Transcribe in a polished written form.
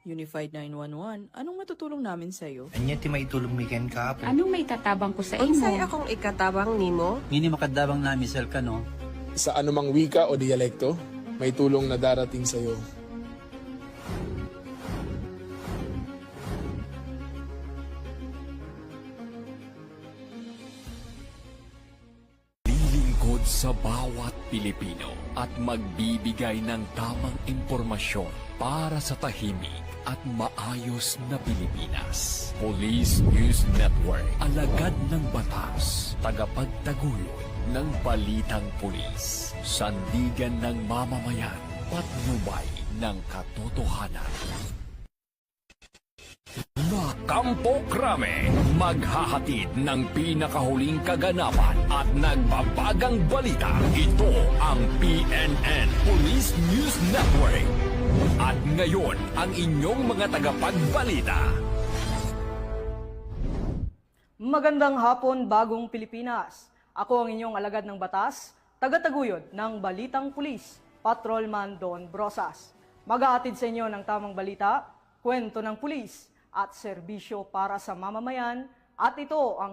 Unified 911, anong matutulong namin sa'yo? Anya ti maitulong mi ken ka po. Anong may tatabang ko sa imo? Unsay akong ikatabang nimo? Ngini makadabang nami sel ka no. Sa anumang wika o dialekto, may tulong na darating sa iyo. Lilingkod sa bawat Pilipino at magbibigay ng tamang impormasyon para sa tahimik at maayos na Pilipinas. Police News Network, alagad ng batas, tagapagtaguyod ng balitang pulis, sandigan ng mamamayan, patnubay ng katotohanan. Kampo Krame, maghahatid ng pinakahuling kaganapan at nagbabagang balita. Ito ang PNN Police News Network. At ngayon, ang inyong mga tagapagbalita. Magandang hapon, Bagong Pilipinas. Ako ang inyong alagad ng batas, tagataguyod ng Balitang Pulis, Patrolman Don Brosas. Maghahatid sa inyo ng tamang balita, kwento ng pulis, at serbisyo para sa mamamayan, at ito ang